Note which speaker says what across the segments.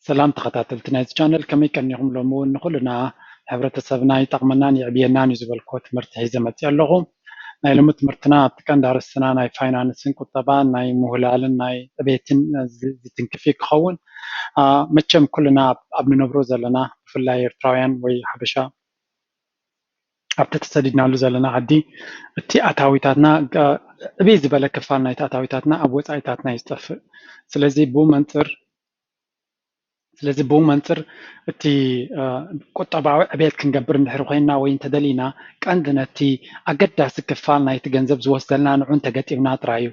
Speaker 1: سلام تخطاتلت نايت channel كمي كان يهم لمون نخلنا ሕብረተሰብና ይጠቕመናን ይዕብየናን እዩ ዝበልኮ ትምህርቲ ሒዘ መፅእ ኣለኹ ናይ ሎሚ ትምህርትና ኣብቲ ቀንዲ ኣርእስትና ናይ ፋይናንስን ቁጠባን ናይ ምሁላልን ናይ ዕብየትን ዝትንክፍ ክኸውን መቸም ኩልና ኣብ ንነብሮ ዘለና ብፍላይ ኤርትራውያን ወይ ሓበሻ ኣብቲ ተሰዲድናሉ ዘለና ዓዲ እቲ ኣታዊታትና ዕብይ ዝበለ ክፋል ናይቲ ኣታዊታትና ኣብ ወፃኢታትና ይዝጠፍእ ስለዚ ብኡ መንፅር እቲ ቁጠባዊ ዕብየት ክንገብር እንድሕር ኮይና ወይ እንተደሊና ቀንዲ ነቲ ኣገዳሲ ክፋል ናይቲ ገንዘብ ዝወስደልና ንዑ እንተገጢምና ጥራይ እዩ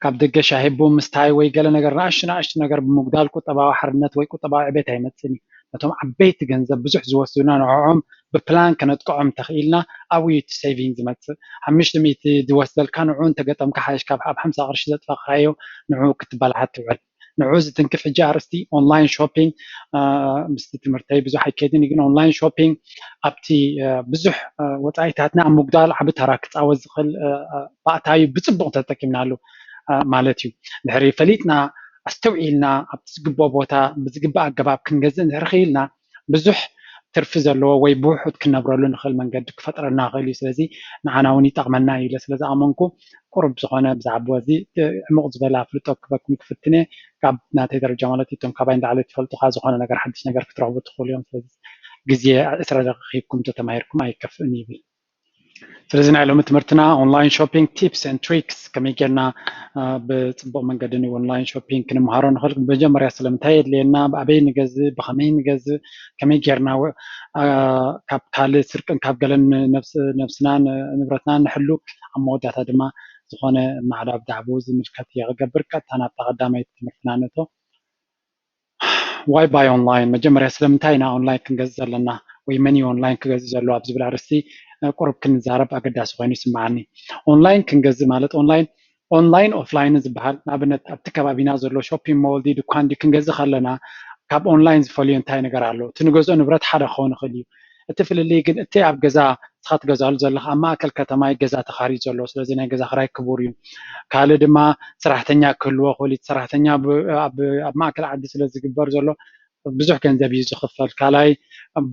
Speaker 1: ካብ ደገ ሻሂ ቡን ምስታይ ወይ ገለ ነገር ንኣሽቱ ነገር ብምጉዳል ቁጠባዊ ሓርነት ወይ ቁጠባዊ ዕብየት ኣይመፅእን እዩ ነቶም ዓበይቲ ገንዘብ ብዙሕ ዝወስዱና ንዕዖም ብፕላን ከነጥቅዖም ተኽኢልና ኣብኡ እቲ ሴቪንግ ዝመፅእ 500 ዝወስደልካ ንዑ እንተገጠምካ ሓይሽካ ኣብ 50 ቅርሺ ዘጥፋእካዮ ንዑ ክትበልዓ ትውዕል ንዑ ዝትንክፍ ሕጂ ኣርእስቲ ኦንላይን ሾፒንግ ምስቲ ትምህርተይ ብዙሕ ኣይከይድን ግን ኦንላይን ሾፒንግ ኣብቲ ብዙሕ ወፃኢታትና ኣብ ምጉዳል ዓቢ ተራ ክፃወት ዝኽእል ባእታዊ ብፅቡቅ ተጠቂምናሉ ማለት እዩ ድሕሪ ፈሊጥና ኣስተውዒልና ኣብቲ ዝግበኦ ቦታ ብዝግባእ ኣገባብ ክንገዝእ እንድሕር ክኢልና ብዙሕ ትርፊ ዘለዎ ወይ ብውሑድ ክነብረሉ ንኽእል መንገዲ ክፈጥረና ክእል እዩ ስለዚ ንዓና እውን ይጠቕመና እዩ ስለዝኣመንኩ ቁርብ ዝኾነ ብዛዕባ እዚ ዕሙቕ ዝበለ ኣፍልጦ ክበኩም ክፍትነ ካብ ናተይ ደረጃ ማለት እቶም ካባይ እንዳዕለ ትፈልጡካ ዝኾነ ነገር ሓድሽ ነገር ክትረኽቡ ትኽእሉ እዮም ስለዚ ግዜ 20 ደቂቃ ሂብኩም ተተማሂርኩም ኣይከፍእን ይብል ስለዚ ናይ ሎሚ ትምህርትና ኦንላይን ሾፒንግ ቲፕስ ኤንድ ትሪክስ ከመይ ጌርና ብፅቡቅ መንገዲ ኦንላይን ሾፒንግ ክንመሃሮ ንኽእል መጀመርያ ስለምንታይ የድልየና ብኣበይ ንገዝእ ብኸመይ ንገዝእ ከመይ ጌርና ካብ ካልእ ስርቅን ካብ ገለን ነብስና ንብረትና ንሕሉ ኣብ መወዳእታ ድማ ዝኾነ ማዕዳብ ዳዕቡ ዝምልከት እየ ክገብር ቀጥታ ናብ ተቐዳማይ ትምህርትና ነቶ ዋይ ባይ ኦንላይን መጀመርያ ስለምንታይ ኢና ኦንላይን ክንገዝእ ዘለና ወይ መን ኦንላይን ክገዝእ ዘሎ ኣብ ዝብል ኣርእስቲ ቁርብ ክንዛረብ ኣገዳሲ ኮይኑ ይስምዓኒ ኦንላይን ክንገዝእ ማለት ኦንላይን ኦፍላይን ዝበሃል ንኣብነት ኣብቲ ከባቢና ዘሎ ሾፒንግ ሞል ድኳን ክንገዝእ ከለና ካብ ኦንላይን ዝፈልዮ እንታይ ነገር ኣሎ እቲ ንገዝኦ ንብረት ሓደ ክኸውን ይኽእል እዩ እቲ ፍልልይ ግን እቲ ኣብ ገዛ ንስኻ ትገዝኣሉ ዘለካ ኣብ ማእከል ከተማ ገዛ ተኻሪጅ ዘሎ ስለዚ ናይ ገዛ ክራይ ክቡር እዩ ካልእ ድማ ሰራሕተኛ ክህልዎ ክእል ሰራሕተኛ ኣብ ማእከል ዓዲ ስለዝግበር ዘሎ ብዙሕ ገንዘብ እዩ ዝኽፈል ካልኣይ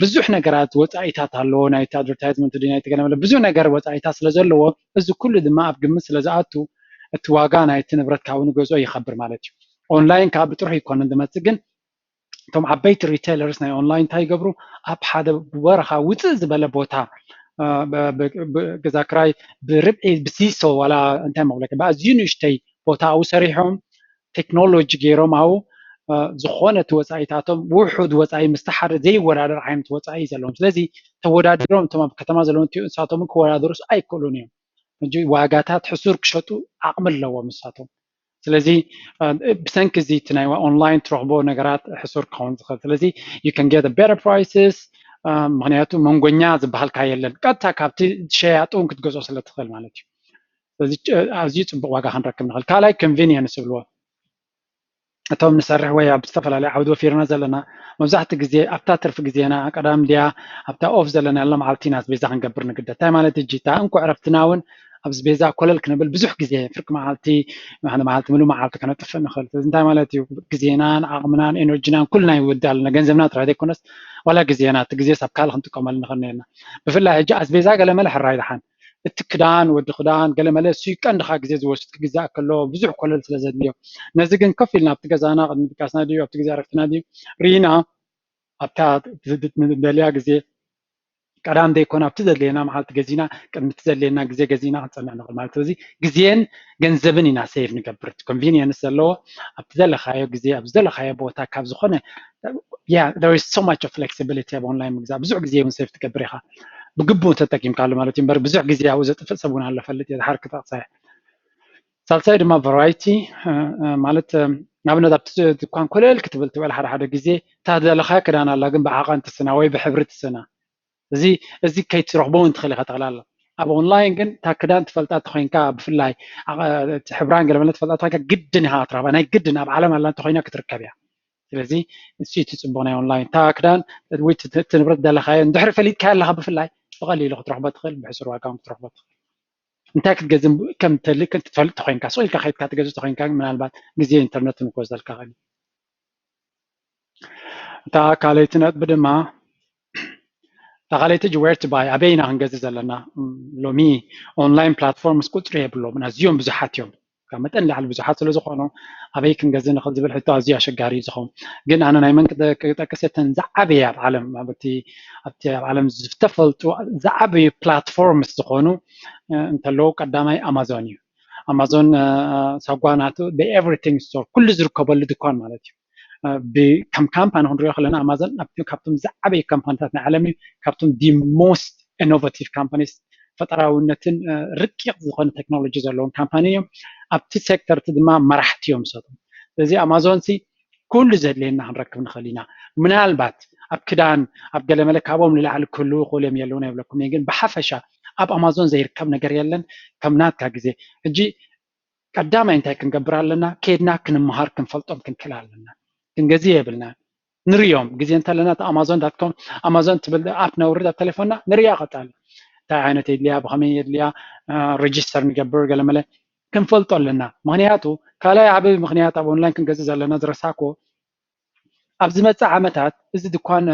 Speaker 1: ብዙሕ ነገራት ወፃኢታት ኣለዎ ናይቲ ኣድቨርታይዝመንት ናይቲ ገለ ብዙሕ ነገር ወፃኢታት ስለ ዘለዎ እዚ ኩሉ ድማ ኣብ ግምት ስለ ዝኣቱ እቲ ዋጋ ናይቲ ንብረት ካብኡ ንገዝኦ ይኸብር ማለት እዩ ኦንላይን ካብ ብጥሩሕ ይኮነን ዝመፅእ ግን እቶም ዓበይቲ ሪቴይለርስ ናይ ኦንላይን እንታይ ይገብሩ ኣብ ሓደ በረኻ ውፅእ ዝበለ ቦታ ገዛ ክራይ ብርብዒ ብሲሶ ዋላ እንታይ መቕለቂ ብኣዝዩ ንእሽተይ ቦታ ኣብኡ ሰሪሖም ቴክኖሎጂ ገይሮም ኣብኡ ዝኾነ እቲ ወፃኢታቶም ውሑድ ወፃኢ ምስቲ ሓደ ዘይወዳደር ዓይነት ወፃኢ ዘለዎም ስለዚ ተወዳዲሮም እቶም ኣብ ከተማ ዘለዎም ንሳቶም ክወዳደሩስ ኣይክእሉን እዮም እንጂ ዋጋታት ሕሱር ክሸጡ ዓቕሚ ኣለዎም ንሳቶም ስለዚ ብሰንኪ እዚ እቲ ናይ ኦንላይን ትረኽቦ ነገራት ሕሱር ክኸውን ዝኽእል ስለዚ you can get a better prices ምክንያቱ መንጎኛ ዝበሃልካ የለን ቀጥታ ካብቲ ሸያጡን ክትገዝኦ ስለ ትኽእል ማለት እዩ ስለዚ ኣዝዩ ፅቡቅ ዋጋ ክንረክብ ንኽእል ካልኣይ ኮንቪኒየንስ ይብልዎ እቶም ንሰርሕ ወይ ኣብ ዝተፈላለዩ ዓውዲ ወፊርና ዘለና መብዛሕትኡ ግዜ ኣብታ ትርፊ ግዜና ቀዳም ድያ ኣብታ ኦፍ ዘለና ያለ መዓልቲና ኣስቤዛ ክንገብር ንግደት እንታይ ማለት እጂ እታ እንኳ ዕረፍትና እውን ኣብ ኣስቤዛ ኮለል ክንብል ብዙሕ ግዜ ፍርቂ መዓልቲ ምሉእ መዓልቲ ከነጥፍእ ንኽእል ስለዚ እንታይ ማለት እዩ ግዜናን ዓቕምናን ኤነርጂናን ኩልና ይውዳእ ኣለና ገንዘብና ጥራይ ዘይኮነስ ዋላ ግዜና እቲ ግዜስ ኣብ ካልእ ክንጥቀመሉ ንኽእል ነርና ብፍላይ ሕጂ ኣስቤዛ ገለመለ ሕራይ ድሓን እቲ ክዳን ወዲ ክዳን ገለመለ እሱይ ቀንድኻ ግዜ ዝወስድ ክግዛእ ከሎ ብዙሕ ኮለል ስለ ዘድልዮ ነዚ ግን ከፍ ኢልና ኣብቲ ገዛና ቅድሚ ድቃስና ድዩ ኣብቲ ግዜ ዕረፍትና ድዩ ርኢና ኣብታ ደልያ ግዜ ቀዳም ዘይኮነ ኣብቲ ዘድልየና መዓልቲ ገዚና ቅድሚ እቲ ዘድልየና ግዜ ገዚና ክንፀንዕ ንኽእል ማለት ስለዚ ግዜን ገንዘብን ኢና ሴቭ ንገብር ኮንቪኒየንስ ዘለዎ ኣብቲ ዘለኻዮ ግዜ ኣብ ዝደለኻዮ ቦታ ካብ ዝኾነ there is so much of flexibility ኣብ ኦንላይን ምግዛእ ብዙሕ ግዜ እውን ሴቭ ትገብር ኢኻ ብግቡእ ተጠቂምካሉ ማለት እዩ እምበር ብዙሕ ግዜ ኣብኡ ዘጥፍእ ሰብ እውን ኣሎ ፈልጥ እየ ድሓር ክተቕፅዕ ሳልሳይ ድማ ቫራይቲ ማለት ንኣብነት ኣብቲ ድኳን ኮለል ክትብል ትበል ሓደ ሓደ ግዜ እታ ዘለኻዮ ክዳን ኣላ ግን ብዓቐን ትስና ወይ ብሕብሪ ትስና እዚ ከይትረኽቦውን ትኽእል ኢኻ ጠቕላላ ኣብ ኦንላይን ግን እታ ክዳን ትፈልጣ እንተኮይንካ ብፍላይ ሕብራን ገለመለ ትፈልጣ እንተኮይንካ ግድን ኢኻ ክትረኽባ ናይ ግድን ኣብ ዓለም ኣላ እንተኮይና ክትርከብ እያ ስለዚ እሱ እቲ ፅቡቅ ናይ ኦንላይን እታ ክዳን ወይ እቲ ንብረት ዘለኻዮ እንድሕሪ ፈሊጥካ ኣለኻ ብፍላይ ብቐሊሉ ክትረኽቦ ትኽእል ብሕሱር ዋጋ ክትረኽቦ ትኽእል እንታይ ክትገዝም ከም ትፈልጥ ተኮይንካ ስኢልካ ከይድካ ትገዝእ ተኮይንካ ምናልባት ግዜ ኢንተርኔት ንክወስደልካ ኽእል تا كاليتنا بدما تغاليت وير تو باي ابينا هنجز لنا لومي اونلاين بلاتفورمز قطر يبلو من ازيوم بزحات يوم كمتن لعل بزحات سلو زخونو ابي كنجز نخذ زبل حتى ازيا شغاري زخون جن انا نايمن كتكستن زعبي عالم ابتي عالم زفتفلت زعبي بلاتفورمز زخونو انت لو قدامي امازونيو امازون ساغواناتو بي everything ستور كل زركبل دكان مالتي بكم كامبان هنروح لنا امازون كابتم زعبي كامبانات العالم كابتم دي موست انوفاتيف كامبانيز ፈጠራውነትን ርቂቕ ዝኾነ ቴክኖሎጂ ዘለዎም ካምፓኒ እዮም ኣብቲ ሴክተር ድማ መራሕቲ እዮም ሰቶም ስለዚ ኣማዞን ኩሉ ዘድልየና ክንረክብ ንኽእል ኢና ምናልባት ኣብ ክዳን ኣብ ገለ መለ ካብኦም ንላዕሊ ክህልው ይኽእሉ እዮም የለውን ኣይብለኩም ግን ብሓፈሻ ኣብ ኣማዞን ዘይርከብ ነገር የለን ከም ናትካ ግዜ ሕጂ ቀዳማይ እንታይ ክንገብር ኣለና ከድና ክንምሃር ክንፈልጦም ክንክእል ኣለና ክንገዚ የብልና ንሪኦም ግዜ እንተለና ኣማዞን ዳት ኮም ኣማዞን ትብል ኣፕ ነውርድ ኣብ ቴሌፎንና ንሪያ ቀጣሊ እንታይ ዓይነት የድልያ ብኸመይ የድልያ ሬጅስተር ንገብር ገለ መለ ክንፈልጦ ኣለና ምክንያቱ ካልኣይ ዓብይ ምክንያት ኣብ ኦንላይን ክንገዝእ ዘለና ዝረሳኮ ኣብ ዝመፅእ ዓመታት እዚ ድኳን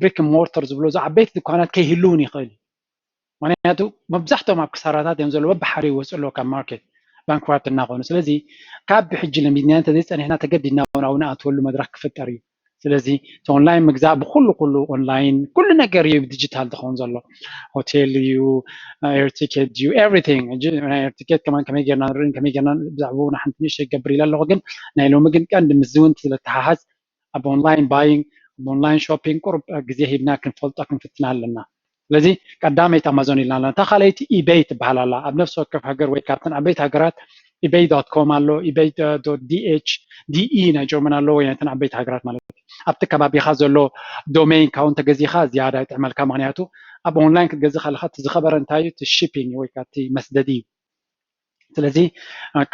Speaker 1: ብሪክ ሞርተር ዝብሎ እዚ ዓበይቲ ድኳናት ከይህልውን ይኽእል ምክንያቱ መብዛሕትኦም ኣብ ክሳራታት እዮም ዘሎ በብሓሪ ይወፅእ ኣለዎ ካብ ማርኬት ባንክራፕት እናኾኑ ስለዚ ካብ ብሕጂ ለሚድና እንተዘይፀኒሕና ተገዲድና ናብኡ ንኣትወሉ መድረክ ክፍጠር እዩ ስለዚ ኦንላይን ምግዛእ ብኩሉ ኦንላይን ኩሉ ነገር እዩ ዲጂታል ዝኸውን ዘሎ ሆቴል እዩ ኤር ቲኬት እዩ ኤቭሪቲንግ ኤር ቲኬት ከመይ ጌርና ንሪእን ከመይ ጌርና ብዛዕባኡ ንሓንቲ ንእሽተይ ይገብር ኢለ ኣለኹ ግን ናይ ሎሚ ግን ቀንዲ ምስ እውን ስለተሓሓዝ ኣብ ኦንላይን ባይንግ ኣብ ኦንላይን ሾፒንግ ቁርብ ግዜ ሂድና ክንፈልጦ ክንፍትና ኣለና ስለዚ ቀዳመይቲ ኣማዞን ኢልና ኣለና እታ ካልአይቲ ኢቤይ ትበሃል ኣላ ኣብ ነፍሲ ወከፍ ሃገር ወይ ካብተን ዓበይቲ ሃገራት ebay.com ኣሎ ebay.de ናይ ጀርመን ኣሎ ወይ ናይተን ዓበይቲ ሃገራት ማለት እዩ ኣብቲ ከባቢኻ ዘሎ ዶሜን ካብኡ እንተገዚእኻ ዝያዳ ይጥዕመልካ ምክንያቱ ኣብ ኦንላይን ክትገዝእ ከለካ እቲ ዝኸበረ እንታይ እዩ እቲ ሺፒንግ ወይ ከዓ እቲ መስደዲ እዩ ስለዚ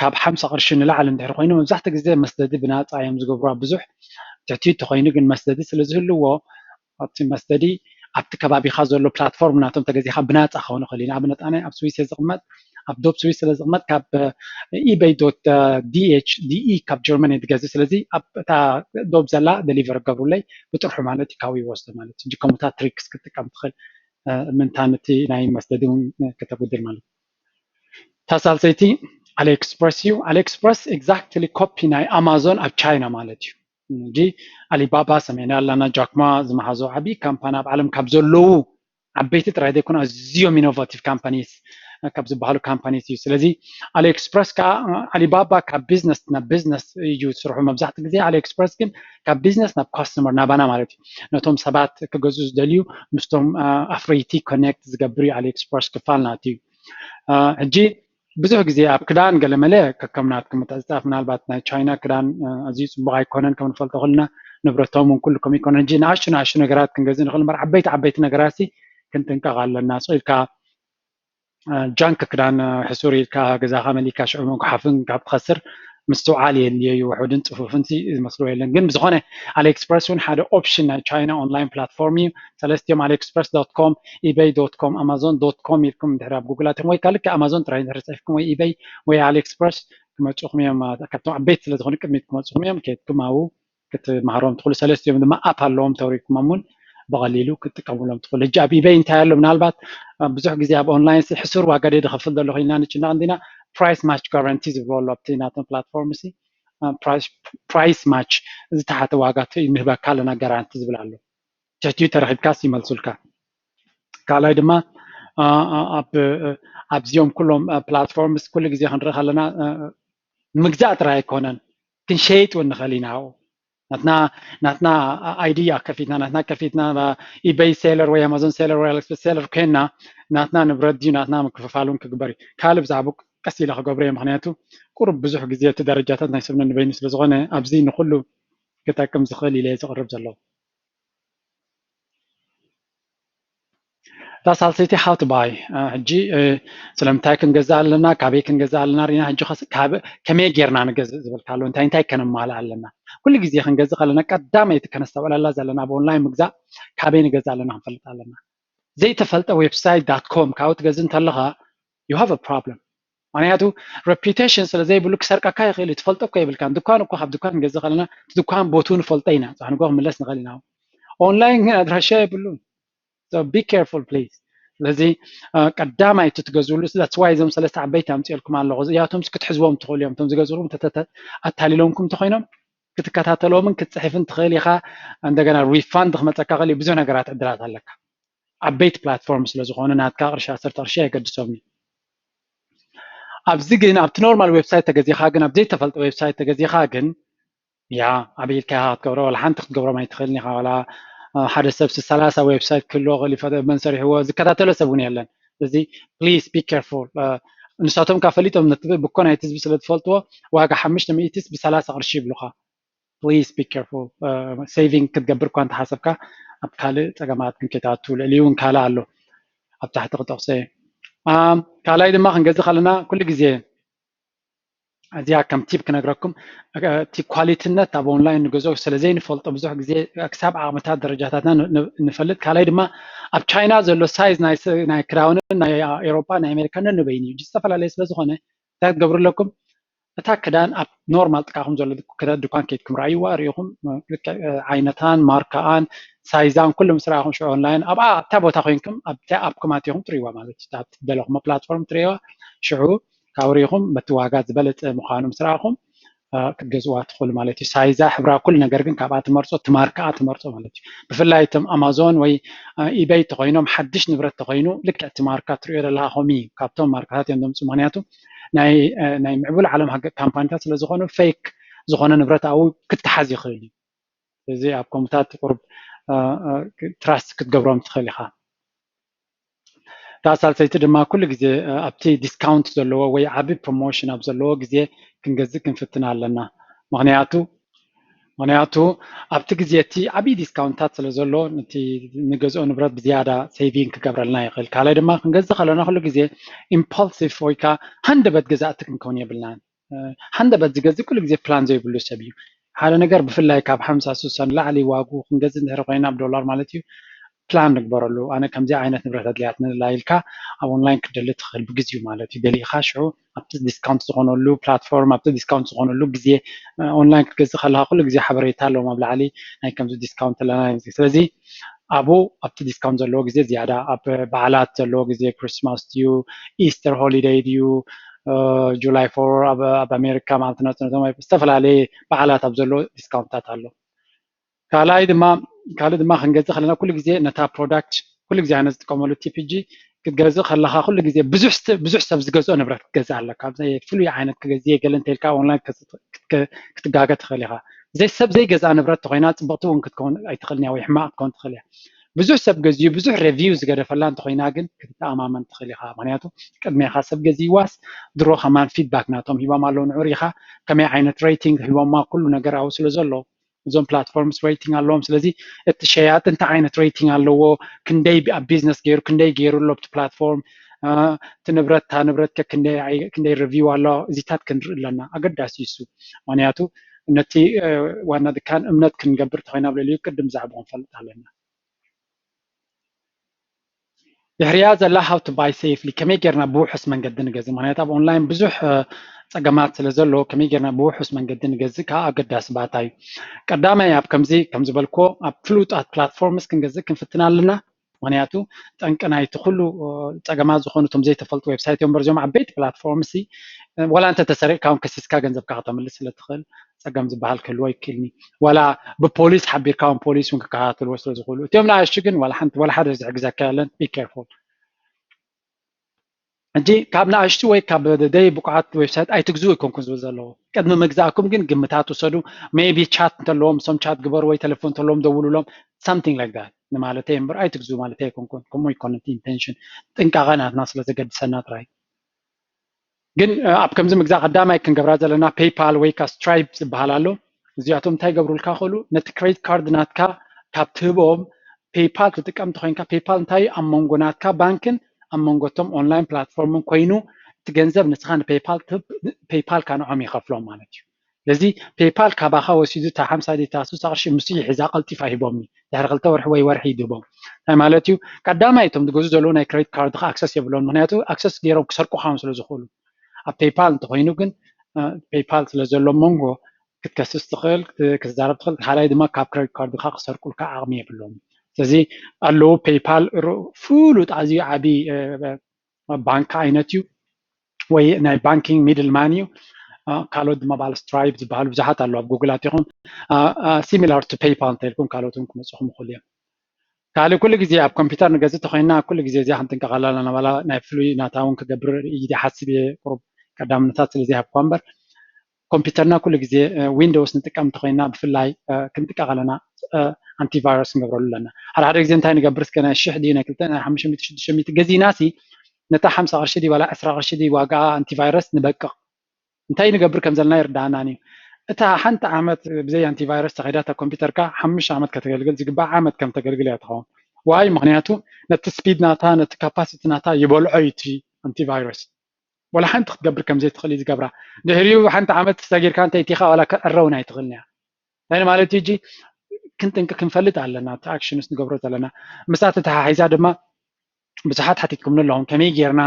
Speaker 1: ካብ 50 ቅርሺ ንላዕሊ እንድሕር ኮይኑ መብዛሕትኡ ግዜ መስደዲ ብናፃ እዮም ዝገብሩ ብዙሕ ትሕቲኡ እንተኮይኑ ግን መስደዲ ስለዝህልዎ ኣብቲ መስደዲ ኣብቲ ከባቢኻ ዘሎ ፕላትፎርም ናቶም ተገዚእካ ብናፃ ክኸውን ይኽእል እዩ ንኣብነት ኣነ ኣብ ስዊስ ዝቕመጥ ኣብ ዶብ ስዊስ ስለ ዝቕመጥ ካብ ebay.de ካብ ጀርመን እየ ትገዝእ ስለዚ ኣብታ ዶብ ዘላ ደሊቨር ገብሩለይ ብጥርሑ ማለት እዩ ካብኡ ይወስዶ ማለት እዩ ከምኡታት ትሪክስ ክትጥቀም ትኽእል ምንታን እቲ ናይ መስደዲ ከተጉድል ማለት እዩ እታ ሳልሰይቲ ኣሊኤክስፕረስ እዩ ኣሊኤክስፕረስ ኤግዛክትሊ ኮፒ ናይ ኣማዞን ኣብ ቻይና ማለት እዩ እንጂ አሊባባ ሰሜን ያለና ጃክማ ዝመሓዞ ዓብይ ካምፓኒ ኣብ ዓለም ካብ ዘለዉ ዓበይቲ ጥራይ ዘይኮኑ ኣዝዮም ኢኖቫቲቭ ካምፓኒስ ካብ ዝበሃሉ ካምፓኒስ እዩ ስለዚ አሊኤክስፕረስ ከዓ አሊባባ ካብ ቢዝነስ ናብ ቢዝነስ እዩ ዝስርሑ መብዛሕትኡ ግዜ አሊኤክስፕረስ ግን ካብ ቢዝነስ ናብ ካስተመር ናባና ማለት እዩ ነቶም ሰባት ክገዝኡ ዝደልዩ ምስቶም ኣፍረይቲ ኮኔክት ዝገብር እዩ አሊኤክስፕረስ ክፋል ናት እዩ ሕጂ ብዙሕ ግዜ ኣብ ክዳን ገለ መለ ከከምናትኩም ምትዕፅፃፍ ምናልባት ናይ ቻይና ክዳን ኣዝዩ ፅቡቅ ኣይኮነን ከም ንፈልጦ ክእልና ንብረቶም ኩሉ ከም ይኮነን እንጂ ንኣሽቱ ነገራት ክንገዝእ ንኽእል እምበር ዓበይቲ ነገራት ክንጥንቀቕ ኣለና ኢልካ ጃንክ ክዳን ሕሱር ኢልካ ገዛኻ መሊካ ሽዑ መጉሓፍን ካብ ትኸስር ምስትውዓል የድልየዩ ውሑድን ፅፉፍን ዝመስሎ የለን ግን ብዝኾነ አሊኤክስፕረስ እውን ሓደ ኦፕሽን ናይ ቻይና ኦንላይን ፕላትፎርም እዩ ሰለስቲኦም aliexpress.com ebay.com amazon.com ኢልኩም ድሕሪ ኣብ ጉግላትኩም ወይ ካልእ ኣማዞን ጥራይ ድሕሪ ፅሒፍኩም ወይ ኢቤይ ወይ አሊኤክስፕረስ ክመፅኹም እዮም ካብቶም ዓበይቲ ስለ ዝኾኑ ቅድሚት ክመፅኹም እዮም ከድኩም ኣብኡ ክትመሃሮም ትኽእሉ ሰለስቲኦም ድማ ኣፕ ኣለዎም ተውሪድኩም እውን ብቐሊሉ ክትጥቀምሎም ትኽእሉ ሕጂ ኣብ ኢቤይ እንታይ ኣሎ ምናልባት ብዙሕ ግዜ ኣብ ኦንላይን ሕሱር ዋጋ ደ ድኸፍል ዘለኹ ኢልና ንጭናቕ እንዲና ፕራይስ ማች ጋራንቲ ዝብሎ ኣሎ ኣብቲ ናቶም ፕላትፎርም ሲ ፕራይስ ማች ዝተሓተ ዋጋ ምህበካ ኣለና ጋራንቲ ዝብል ኣሎ ትሕቲኡ ተረኺብካስ ይመልሱልካ ካልኣይ ድማ ኣብዚኦም ኩሎም ፕላትፎርምስ ኩሉ ግዜ ክንርኢ ከለና ምግዛእ ጥራይ ኣይኮነን ክንሸይጥ እውን ንኽእል ኢና ኣብኡ ናትና አይዲያ ከፊትና ናትና ከፊትና ኢቤይ ሴለር ወይ አማዞን ሴለር ወይ አሊኤክስፕረስ ሴለር ኮይና ናትና ንብረት ድዩ ናትና ምክፍፋሉን ክግበር እዩ ካልእ ብዛዕባ ቀስ ኢለ ክገብሮ እየ ምክንያቱ ቁርብ ብዙሕ ግዜ እቲ ደረጃታት ናይ ሰብነ ንበይኑ ስለዝኾነ ኣብዚ ንኩሉ ክጠቅም ዝኽእል ኢለ ዝቕርብ ዘለዎ እታ ሳልሰይቲ ሃው ቱ ባይ ሕጂ ስለምንታይ ክንገዛእ ኣለና ካበይ ክንገዛእ ኣለና ሪና ሕጂ ከመይ ጌርና ንገዝእ ዝብል ካሎ እንታይ ከነማልእ ኣለና ኩሉ ግዜ ክንገዝእ ከለና ቀዳመይቲ ከነስተውዕለላ ዘለና ኣብ ኦንላይን ምግዛእ ካበይ ንገዝእ ኣለና ክንፈልጥ ኣለና ዘይተፈልጠ ዌብሳይት ዳት ኮም ካብኡ ትገዝእ እንተለኻ ዩ ሃቭ አ ፕሮብለም معناته reputation ስለዘይ ብሉ ክሰርቀካ ይኽእል ትፈልጦ ይብልካ ድኳን እኮ ካብ ድኳን ገዛ ከለና ድኳን ቦቱን ፈልጠይና ፃሕንጎ ክምለስ ንኽእል ኢና ኦንላይን ግን ኣድራሻ የብሉን so be careful please ስለዚ ቀዳማይ ትትገዝሉ that's why እዞም ሰለስተ ዓበይቲ ኣምፂልኩም ኣለኹ እዚኣቶም ክትሕዝቦም ትኽእሉ እዮም እቶም ዝገዝሩም ኣታሊሎምኩም እንተኮይኖም ክትከታተሎምን ክትፅሕፍን ትኽእል ኢኻ እንደገና ሪፋንድ ክመፀካ ኽእል ብዙሕ ነገራት ዕድላት ኣለካ ዓበይቲ ፕላትፎርም ስለ ዝኾኑ ናትካ ቅርሺ 10 ቅርሺ ኣይገድሶምኒ ኣብዚ ግን ኣብቲ ኖርማል ዌብሳይት ተገዚኻ ግን ኣብ ዘይተፈልጠ ዌብሳይት ተገዚኻ ግን ያ ኣበይልካ ክትገብሮ ወላ ሓንቲ ክትገብሮም ኣይትኽእልኒ ኢኻ ወላ ሓደ ሰብ 30 ዌብሳይት ክህልዎ ኽእል መን ሰሪሕዎ ዝከታተሎ ሰብ እውን የለን ስለዚ ፕሊዝ ቢ ኬርፉል ንሳቶም ካብ ፈሊጦም ብኮ ናይቲ ህዝቢ ስለ ትፈልጥዎ ዋጋ 500 ብ30 ቅርሺ ይብሉኻ ፕሊዝ ቢ ኬርፉል ሴቪንግ ክትገብር እኳ እንተሓሰብካ ኣብ ካልእ ፀገማት ክንከይትኣቱ ልዕሊኡ እውን ካልእ ኣሎ ኣብ ታሕቲ ክጠቕሶ ካልኣይ ድማ ክንገዝእ ከለና ኩሉ ግዜ እዚኣ ከም ቲፕ ክነግረኩም እቲ ኳሊቲነት ኣብ ኦንላይን ንገዝኦ ስለዘይንፈልጦ ብዙሕ ግዜ ክሳብ ዓቕምታት ደረጃታትና ንፈልጥ ካልኣይ ድማ ኣብ ቻይና ዘሎ ሳይዝ ናይ ክዳውንን ናይ ኤሮፓ ናይ ኣሜሪካ ነንበይን እዩ ዝተፈላለየ ስለዝኾነ እንታይ ክትገብሩ ኣለኩም እታ ክዳን ኣብ ኖርማል ጥቃኹም ዘሎ ድኳን ከይድኩም ርኣይዋ ሪኢኹም ዓይነታን ማርካኣን ሳይዛን ኩሉ ምስ ረኣኹም ሽዑ ኦንላይን ኣብኣ ኣብታ ቦታ ኮይንኩም ኣብታ ኣፕኩም ኣትኹም ትርእይዋ ማለት እዩ ኣብቲ ትደለኹሞ ፕላትፎርም ትርእይዋ ሽዑ ካብ ሪኢኹም በቲ ዋጋ ዝበለፀ ምዃኑ ምስ ረኣኹም ክትገዝእዋ ትኽእሉ ማለት እዩ ሳይዛ ሕብራ ኩሉ ነገር ግን ካብኣ ትመርፆ ትማርካኣ ትመርፆ ማለት እዩ ብፍላይ እቶም ኣማዞን ወይ ኢበይ ተኮይኖም ሓድሽ ንብረት ተኮይኑ ልክዕ እቲ ማርካ ትርእዮ ዘለካ ከምኡ ካብቶም ማርካታት እዮም ዘምፅኡ ምክንያቱ ናይ ምዕቡል ዓለም ካምፓኒታት ስለ ዝኾኑ ፌክ ዝኾነ ንብረት ኣብኡ ክትሓዝ ይኽእል እዩ እዚ ኣብ ከምኡታት ቁርብ ትራስት ክትገብሮም ትኽእል ኢኻ እታ ሳልሰይቲ ድማ ኩሉ ግዜ ኣብቲ ዲስካውንት ዘለዎ ወይ ዓቢ ፕሮሞሽን ኣብ ዘለዎ ግዜ ክንገዝእ ክንፍትና ኣለና ምክንያቱ ኣብቲ ግዜ እቲ ዓብይ ዲስካውንታት ስለ ዘሎ ነቲ ንገዝኦ ንብረት ብዝያዳ ሴቪንግ ክገብረልና ይኽእል ካልኣይ ድማ ክንገዝእ ከለና ኩሉ ግዜ ኢምፖልሲቭ ወይ ከዓ ሃንደበት ገዛእቲ ክንከውን የብልናን ሃንደበት ዝገዝእ ኩሉ ግዜ ፕላን ዘይብሉ ሰብ እዩ ሓደ ነገር ብፍላይ ካብ 50-60 ላዕሊ ዋጉ ክንገዝእ እንድሕር ኮይና ብዶላር ማለት እዩ ፕላን ንግበረሉ ኣነ ከምዚ ዓይነት ንብረት ኣድልያት ንላ ኢልካ ኣብ ኦንላይን ክደሊ ትኽእል ብግዜኡ ማለት እዩ ደሊኻ ሽዑ ኣብቲ ዲስካውንት ዝኾነሉ ፕላትፎርም ኣብቲ ዲስካውንት ዝኾነሉ ግዜ ኦንላይን ክትገዝእ ከለካ ኩሉ ግዜ ሓበሬታ ኣለዎም ኣብ ላዕሊ ናይ ከምዚ ዲስካውንት ኣለና ስለዚ ኣብኡ ኣብቲ ዲስካውንት ዘለዎ ግዜ ዝያዳ ኣብ በዓላት ዘለዎ ግዜ ክሪስማስ ድዩ ኢስተር ሆሊደይ ድዩ ጁላይ 4 ኣብ ኣሜሪካ ማለት ነቶም ዝተፈላለየ በዓላት ኣብ ዘሎ ዲስካውንታት ኣሎ ካልኣይ ድማ ክንገዝእ ከለና ኩሉ ግዜ ነታ ፕሮዳክት ኩሉ ግዜ ኣነ ዝጥቀመሉ ቲፒጂ ክትገዝእ ከለካ ኩሉ ግዜ ብዙሕ ሰብ ዝገዝኦ ንብረት ክትገዝእ ኣለካ ፍሉይ ዓይነት ክገዝእ ገለ እንተኢልካ ኦንላይን ክትጋገ ትኽእል ኢኻ ሰብ ዘይገዝኣ ንብረት ተኮይና ፅብቕቲ እውን ክትከውን ኣይትኽእልን እያ ወይ ሕማቅ ክትከውን ትኽእል እያ ብዙሕ ሰብ ገዝዩ ብዙሕ ሬቪው ዝገደፈላ እንተኮይና ግን ክትተኣማመን ትኽእል ኢኻ ምክንያቱ ቅድሚኻ ሰብ ገዝይዋስ ድሮ ከማን ፊድባክ ናቶም ሂቦም ኣለዉ ንዑር ኢኻ ከመይ ዓይነት ሬቲንግ ሂቦማ ኩሉ ነገር ኣብኡ ስለ ዘሎ እዞም ፕላትፎርምስ ሬቲንግ ኣለዎም ስለዚ እቲ ሸያጥ እንታይ ዓይነት ሬቲንግ ኣለዎ ክንደይ ኣብ ቢዝነስ ገይሩ ክንደይ ገይሩሎ ኣብቲ ፕላትፎርም እቲ ንብረት ክንደይ ሪቪው ኣሎ እዚታት ክንርኢ ኣለና ኣገዳሲ እሱ ምክንያቱ ነቲ ዋና ድካን እምነት ክንገብር ተኮይና ብልልዩ ቅድም ዛዕባ ክንፈልጥ ኣለና ድሕርያ ዘላ ሃው ቱ ባይ ሴፍሊ ከመይ ጌርና ብውሑስ መንገዲ ንገዝእ ምክንያቱ ኣብ ኦንላይን ብዙሕ ፀገማት ስለ ዘሎ ከመይ ጌርና ብውሑስ መንገዲ ንገዝእ ከዓ ኣገዳሲ ባታ እዩ ቀዳማይ ኣብ ከምዚ ከም ዝበልኮ ኣብ ፍሉጣት ፕላትፎርምስ ክንገዝእ ክንፍትና ኣለና ምክንያቱ ጠንቂ ናይቲ ኩሉ ፀገማት ዝኾኑ እቶም ዘይተፈልጡ ዌብሳይት እዮም በርዚኦም ዓበይቲ ፕላትፎርምስ ወላ እንተተሰሪቕካ እውን ከሲስካ ገንዘብካ ከተምልስ ስለትኽእል ፀገም ዝበሃል ክህልዎ ይክእልኒ ወላ ብፖሊስ ሓቢርካ እውን ፖሊስ እውን ክከታተልዎ ስለዝኽእሉ እትዮም ንኣሽቱ ግን ወላ ሓደ ዝሕግዘካ የለን ቢ ኬርፉል እንጂ ካብ ንኣሽቱ ወይ ካብ ደይ ብቁዓት ዌብሳይት ኣይትግዝኡ ይኮንኩም ዝብል ዘለዎ ቅድሚ ምግዛእኩም ግን ግምታት ውሰዱ ሜቢ ቻት እንተለዎም ሶም ቻት ግበሩ ወይ ቴሌፎን እንተለዎም ደውሉሎም something like that ንማለተይ እምበር ኣይትግዝኡ ማለት ኣይኮንኩን ከምኡ ይኮነት ኢንቴንሽን ጥንቃቐ ናትና ስለዘገድሰና ጥራይ ግን ኣብ ከምዚ ምግዛእ ቀዳማይ ክንገብራ ዘለና ፔይፓል ወይ ካ ስትራይፕ ዝበሃል ኣሎ እዚኣቶም እንታይ ገብሩልካ ክእሉ ነቲ ክሬዲት ካርድ ናትካ ካብ ትህቦም ፔይፓል ትጥቀም ተኮይንካ ፔይፓል እንታይ ኣብ መንጎ ናትካ ባንክን ኣብ መንጎቶም ኦንላይን ፕላትፎርምን ኮይኑ እቲ ገንዘብ ንስኻ ንፔይፓል ፔይፓል ካንዖም ይኸፍሎም ማለት እዩ ስለዚ ፔይፓል ካባኻ ወሲዱ እታ 50 ታ 60 ቅርሺ ምስ ሒዛ ቀልጢፋ ሂቦምኒ ድሕሪ 2 ወርሒ ወይ ወርሒ ይድቦም እንታይ ማለት እዩ ቀዳማይ እቶም ዝገዝኡ ዘለዉ ናይ ክሬዲት ካርድካ ኣክሰስ የብሎም ምክንያቱ ኣክሰስ ገይሮም ክሰርቁካ ስለ ዝኽእሉ ኣብ ፔይፓል እንተኮይኑ ግን ፔይፓል ስለ ዘሎ መንጎ ክትከስስ ትኽእል ክትዛረብ ትኽእል ካልኣይ ድማ ካብ ክሬዲት ካርድካ ክሰርቁልካ ዓቕሚ የብሎም ስለዚ ኣለዉ ፔይፓል ፍሉጥ ኣዝዩ ዓብዪ ባንኪ ዓይነት እዩ ወይ ናይ ባንኪንግ ሚድልማን እዩ ካልኦት ድማ ባል ስትራይፕ ዝበሃሉ ብዙሓት ኣለዉ ኣብ ጉግል ኣትኹም ሲሚላር ቱ ፔይፓል እንተኢልኩም ካልኦትን ክመፅኹም ይኽእሉ እዮም ካልእ ኩሉ ግዜ ኣብ ኮምፒተር ንገዝእ ተኮይንና ኩሉ ግዜ እዚኣ ክንጥንቀቕ ኣለና በላ ናይ ፍሉይ ናታ እውን ክገብር ኢደ ሓስብ እየ ቁሩብ ቀዳምነታት ስለዘይሃብኳ እምበር ኮምፒተርና ኩሉ ግዜ ዊንዶውስ ንጥቀም እንተኮይንና ብፍላይ ክንጥቀቕ ኣለና አንቲቫይረስ ክንገብረሉ ኣለና ሓደ ሓደ ግዜ እንታይ ንገብር እስከ ናይ 1000 ድዩ ናይ 2 ናይ 500 600 ገዚናሲ ነታ 50 ቅርሺ ዲ ዋላ 20 ቅርሺ ዲ ዋጋ አንቲቫይረስ ንበቅቕ እንታይ ንገብር ከም ዘለና ይርዳእናኒ እታ ሓንቲ ዓመት ብዘይ አንቲቫይረስ ተኸይዳታ ኮምፒተርካ 5 ዓመት ከተገልግል ዝግባእ ዓመት ከም ተገልግል እያ ትኸውን ዋይ ምክንያቱ ነቲ ስፒድ ናታ ነቲ ካፓሲቲ ናታ ይበልዖ እቲ አንቲቫይረስ ወላ ሓንቲ ክትገብር ከምዘይ ትኽእል እዩ ዝገብራ ድሕሪኡ ሓንቲ ዓመት ሰጊርካ እንታይ ኢኻ ዋላ ክዕረውን ኣይትኽእልን እያ እንታይ ማለት እዩ ክንጥንቅቕ ክንፈልጥ ኣለና እቲ ኣክሽንስ ንገብሮ ዘለና ምሳት ተሓሒዛ ድማ ብዙሓት ሓቲትኩም ኣለኹም ከመይ ጌርና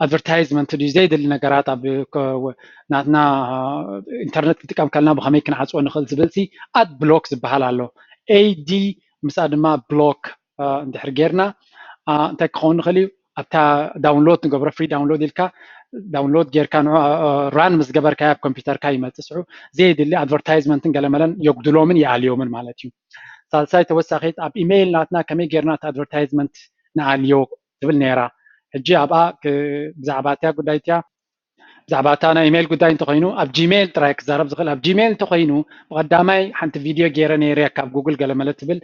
Speaker 1: ኣድቨርታይዝመንት ድዩ ዘይደሊ ነገራት ኣብ ናትና ኢንተርኔት ክንጥቀም ከለና ብከመይ ክንዓፅዎ ንኽእል ዝብል ኣድ ብሎክ ዝበሃል ኣሎ ኤዲ ምሳ ድማ ብሎክ እንድሕር ጌርና እንታይ ክኸውን ንኽእል እዩ ኣብታ ዳውንሎድ ንገብሮ ፍሪ ዳውንሎድ ኢልካ ዳውንሎድ ጌርካ ራን ምስ ገበርካ ኣብ ኮምፒተርካ ይመፅእ ስዑ ዘይድሊ ኣድቨርታይዝመንትን ገለመለን የጉድሎምን ይኣልዮምን ማለት እዩ ሳልሳይ ተወሳኺት ኣብ ኢሜይል ናትና ከመይ ጌርና እቲ ኣድቨርታይዝመንት ንኣልዮ ትብል ነይራ ሕጂ ኣብኣ ብዛዕባ እትያ ጉዳይ እትያ ብዛዕባ እታ ናይ ኢሜይል ጉዳይ እንተኮይኑ ኣብ ጂሜይል ጥራይ ክዛረብ ዝኽእል ኣብ ጂሜይል እንተኮይኑ ብቀዳማይ ሓንቲ ቪድዮ ገይረ ነይረ ካብ ጉግል ገለመለ ትብል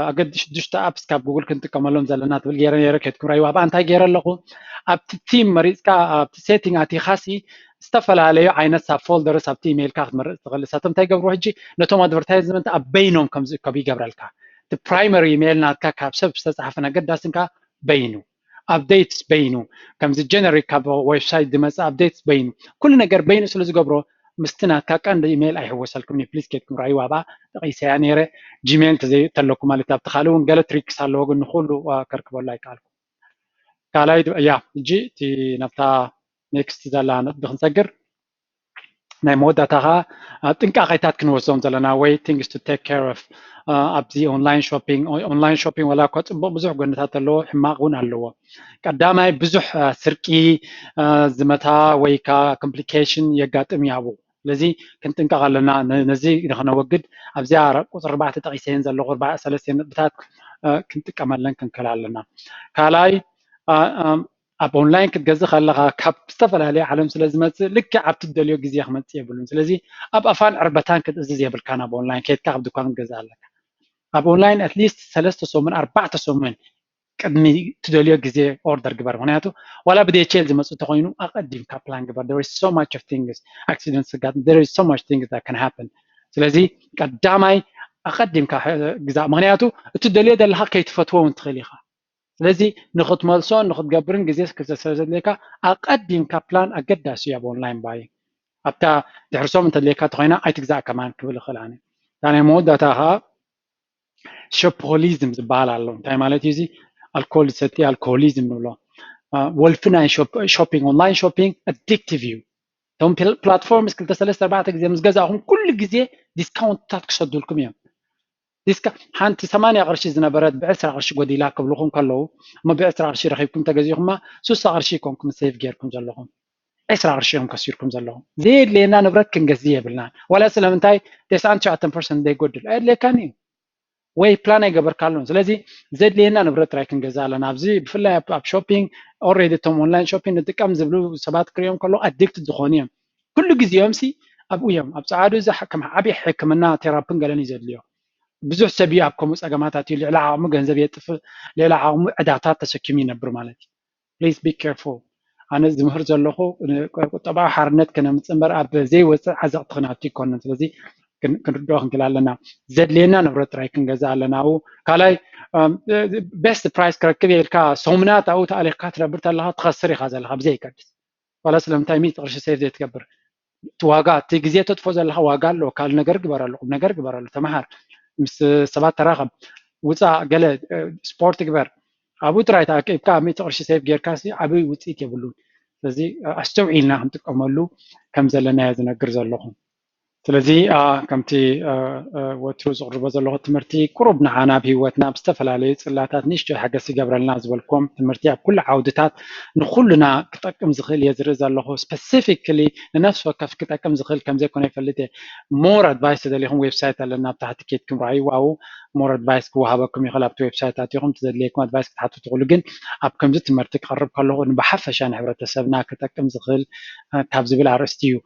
Speaker 1: ኣገዲ 6 ኣፕስ ካብ ጉግል ክንጥቀመሎም ዘለና ትብል ገይረ ነይረ ከትኩራዩ ኣብኣ እንታይ ገይረ ኣለኹ ኣብቲ ቲም መሪፅካ ኣብቲ ሴቲንግ ኣቲኻሲ ዝተፈላለዩ ዓይነት ሳብ ፎልደርስ ኣብቲ ኢሜይልካ ክትመርፅ ትኽእል ንሳቶም እንታይ ገብርዎ ሕጂ ነቶም ኣድቨርታይዝመንት ኣብ በይኖም ከም ዝእከቡ ይገብረልካ እቲ ፕራይመሪ ኢሜይል ናትካ ካብ ሰብ ዝተፃሓፈ ኣገዳስንካ በይኑ updates በይኑ ከምዚ ጀነሪክ ካብ ዌብሳይት ዝመፅእ updates በይኑ ኩሉ ነገር በይኑ ስለ ዝገብሮ ምስቲ ናትካ ቀንዲ ኢሜይል ኣይሕወሰልኩም ፕሊዝ ኬትኩም ራእዩ ኣብኣ ተቂሰያ ነይረ ጂሜይል ተዘይተለኩ ማለት ኣብቲ ካልእ እውን ገለ ትሪክስ ኣለዎ ግን ንኩሉ ከርክበሉ ኣይከኣልኩም ካልኣይ ያ ሕጂ እቲ ናብታ ኔክስት ዘላ ነጥቢ ክንሰግር ናይ መወዳእታ ከዓ ጥንቃቄታት ክንወስዶም ዘለና ወይ ቲንግስ ቱ ቴክ ኬር ኦፍ ኣብዚ ኦንላይን ሾፒንግ ዋላ እኳ ፅቡቅ ብዙሕ ጎነታት ኣለዎ ሕማቅ እውን ኣለዎ ቀዳማይ ብዙሕ ስርቂ ዝመታ ወይ ከዓ ኮምፕሊኬሽን የጋጥም ያቡ ስለዚ ክንጥንቀቕ ኣለና ነዚ ንክነወግድ ኣብዚኣ ቁፅሪ 4 ጠቂሰን ዘለኹ 3 ነጥብታት ክንጥቀመለን ክንከል ኣለና ካልኣይ ኣብ ኦንላይን ክትገዝእ ከለካ ካብ ዝተፈላለየ ዓለም ስለ ዝመፅእ ልክዕ ኣብቲ ትደልዮ ግዜ ክመፅእ የብሉን ስለዚ ኣብ ኣፋን ዕርበታን ክትእዝዝ የብልካ ናብ ኦንላይን ከድካ ኣብ ድኳን ክትገዝእ ኣለካ ኣብ ኦንላይን ኣትሊስት 3 ሰሙን 4 ሰሙን ቅድሚ ትደልዮ ግዜ ኦርደር ግበር ምክንያቱ ዋላ ብዴችል ዝመፅእ እንተኮይኑ ኣቀዲምካ ፕላን ግበር there is so much of things accidents there is so much things that can happen ስለዚ ቀዳማይ ኣቀዲምካ ግዛእ ምክንያቱ እቲ ትደልዮ ዘለካ ከይትፈትዎ እውን ትኽእል ኢኻ ስለዚ ንኽትመልሶ ንኽትገብርን ግዜ ስለዘድልየካ ኣቀዲምካ ፕላን ኣገዳሲ እዩ ኣብ ኦንላይን ባይ ኣብታ ድሕርሶም እንተድልየካ እንተኮይና ኣይትግዛእ ከማን ክብል ይኽእል ኣነ ናይ መወዳእታ ከዓ ሾፖሊዝም ዝበሃል ኣሎ እንታይ ማለት እዩ እዚ ኣልኮል ሰቲ ኣልኮሊዝም ንብሎ ወልፊ ናይ ሾፒንግ ኦንላይን ሾፒንግ ኣዲክቲቭ እዩ እቶም ፕላትፎርምስ 2-3-4 ግዜ ምስ ገዛእኹም ኩሉ ግዜ ዲስካውንትታት ክሰዱልኩም እዮም ሓንቲ 80 ቅርሺ ዝነበረት ብ10 ቅርሺ ጎዲላ ክብልኹም ከለዉ እሞ ብ10 ቅርሺ ረኺብኩም ተገዚእኹማ 60 ቅርሺ ኢኮንኩም ሴቭ ጌርኩም ዘለኹም 10 ቅርሺ እዮም ከሲርኩም ዘለኹም ዘየድልየና ንብረት ክንገዝእ የብልና ዋላ ስለምንታይ 99% ዘይጎድል ኣየድልየካኒ እዩ ወይ ፕላን ኣይገበርካሉን ስለዚ ዘድልየና ንብረት ጥራይ ክንገዝእ ኣለና ኣብዚ ብፍላይ ኣብ ሾፒንግ ኦልሬዲ እቶም ኦንላይን ሾፒንግ ንጥቀም ዝብሉ ሰባት ክሪኦም ከለዉ ኣዲክትድ ዝኾኑ እዮም ኩሉ ግዜኦም ኣብኡ እዮም ኣብ ፀዓዱ ከም ዓብዪ ሕክምና ቴራፒን ገለን እዩ ዘድልዮ ብዙሕ ሰብ እዩ ኣብ ከምኡ ፀገማታት እዩ ልዕሊ ዓቕሙ ገንዘብ የጥፍእ ልዕሊ ዓቕሙ ዕዳታት ተሰኪሙ ይነብር ማለት እዩ ፕሊዝ ቢ ኬርፉል ኣነ ዝምህር ዘለኹ ቁጠባዊ ሓርነት ከነምፅእ እምበር ኣብ ዘይወፅእ ዓዘቕቲ ክነኣቱ ይኮነን ስለዚ ክንርድኦ ክንክእል ኣለና ዘድልየና ንብረት ጥራይ ክንገዝእ ኣለና ኣብኡ ካልኣይ ቤስት ፕራይስ ክረክብ የብልካ ሰሙናት ኣብኡ ተኣሊኽካ ትነብር ከለካ ትኸስር ኢኻ ዘለካ ብዘይ ይቀድስ ዋላ ስለምንታይ 100 ቅርሺ ሴቭ ዘይትገብር እቲ ዋጋ እቲ ግዜ ተጥፎ ዘለካ ዋጋ ኣለዎ ካልእ ነገር ግበር ኣሎ ቁም ነገር ግበር ኣሎ ተምሃር ምስ ሰባት ተራኸብ ውፃእ ገለ ስፖርት ግበር ኣብኡ ጥራይ ተኣኪብካ 100 ቅርሺ ሴቭ ጌርካ ዓብዪ ውፅኢት የብሉን ስለዚ ኣስተውዒልና ክንጥቀመሉ ከም ዘለና ዝነግር ዘለኹ ስለዚ ከምቲ ወትሩ ዝቕርቦ ዘለኹ ትምህርቲ ቁሩብ ንዓና ብሂወትና ብዝተፈላለዩ ፅላታት ንእሽተይ ሓገዝ ይገብረልና ዝበልኩም ትምህርቲ ኣብ ኩሉ ዓውድታት ንኩሉና ክጠቅም ዝኽእል እየ ዝርኢ ዘለኹ ስፔሲፊክሊ ንነፍሲ ወከፍ ክጠቅም ዝኽእል ከም ዘይኮነ ይፈልጥ እየ ሞር ኣድቫይስ ተደሊኹም ዌብሳይት ኣለና ኣብ ታሕቲ ኬድኩም ረኣዩ ኣብኡ ሞር ኣድቫይስ ክወሃበኩም ይኽእል ኣብቲ ዌብሳይት ኣትኹም ተዘድልየኩም ኣድቫይስ ክትሓቱ ትኽእሉ ግን ኣብ ከምዚ ትምህርቲ ክቐርብ ከለኹ ብሓፈሻ ንሕብረተሰብና ክጠቅም ዝኽእል ካብ ዝብል ኣርእስቲ እዩ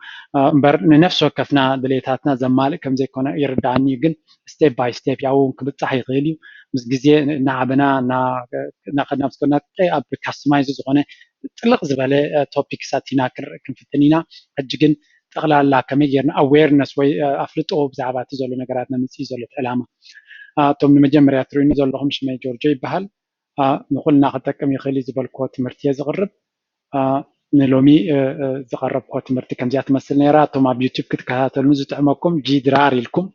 Speaker 1: እምበር ንነፍሲ ወከፍና ድሌታትና ዘማልእ ከም ዘይኮነ ይርዳእኒ ግን ስቴፕ ባይ ስቴፕ ያው ክብፃሕ ይኽእል እዩ ምስ ግዜ እናዓበና እናኸድና ምስኮና ኣብ ካስተማይዝ ዝኾነ ጥልቕ ዝበለ ቶፒክሳት ኢና ክንፍትን ኢና ሕጂ ግን ጠቕላላ ከመይ ጌርና ኣዌርነስ ወይ ኣፍልጦ ብዛዕባ እቲ ዘሎ ነገራት ነምፅእ ዘሎ ዕላማ እቶም ንመጀመርያ ትሪእኑ ዘለኹም ሽመይ ጆርጆ ይበሃል ንኩልና ክጠቅም ይኽእል እዩ ዝበልክዎ ትምህርቲ እየ ዝቕርብ ንሎሚ ዝቐረብክዎ ትምህርቲ ከምዚኣ ትመስል ነይራ እቶም ኣብ ዩቱብ ክትከታተሉን ዝጥዕመኩም ጂድራር ኢልኩም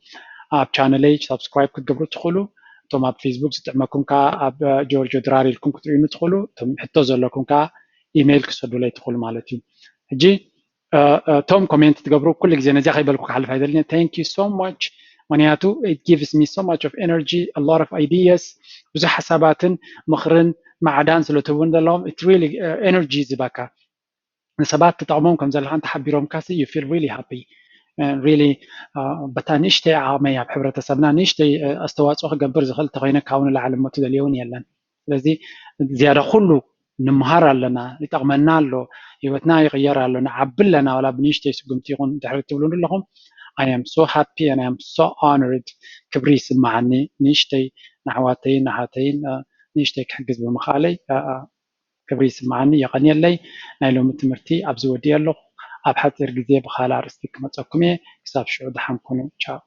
Speaker 1: ኣብ ቻነለይ ሰብስክራይብ ክትገብሩ ትኽእሉ እቶም ኣብ ፌስቡክ ዝጥዕመኩም ከዓ ኣብ ጆርጆ ድራር ኢልኩም ክትሪእኑ ትኽእሉ እቶም ሕቶ ዘለኩም ከዓ ኢሜይል ክሰዱለይ ትኽእሉ ማለት እዩ ሕጂ እቶም ኮሜንት ትገብሩ ኩሉ ግዜ ነዚያ ከይበልኩ ክሓልፍ ኣይደልን ታንክ ዩ ሶ ማች ምክንያቱ it gives me so much of energy a lot of ideas ብዙሕ ሓሳባትን ምኽርን ማዕዳን ስለትውን ዘለዎም it really energy ዝባካ ንሰባት ትጠቕሞም ከም ዘለካ እንተሓቢሮም ካሲ you feel really happy and really በታ ንእሽተይ ዓቕመይ ኣብ ሕብረተሰብና ንእሽተይ ኣስተዋፅኦ ክገብር ዝኽእል እንተኮይነ ካብኡ ንላዕሊ እሞ ትደልየውን የለን ስለዚ ዝያዳ ኩሉ ንምሃር ኣለና ይጠቕመና ኣሎ ሂወትና ይቕየር ኣሎ ንዓቢ ኣለና ዋላ ብንእሽተይ ስጉምቲ ይኹን ድሕሪ ትብሉን ኣለኹም I am so happy and I am so honored ክብሪ ይስማዓኒ ንእሽተይ ንኣሕዋተይን ንሓተይን ንእሽተይ ክሕግዝ ብምኽኣለይ ክብሪ ይስማዓኒ የቐኒየለይ ናይ ሎሚ ትምህርቲ ኣብዚ ወዲየ ኣለኹ ኣብ ሓፂር ግዜ ብኻልእ ኣርእስቲ ክመፀኩም እየ ክሳብ ሽዑ ድሓን ኩኑ ቻው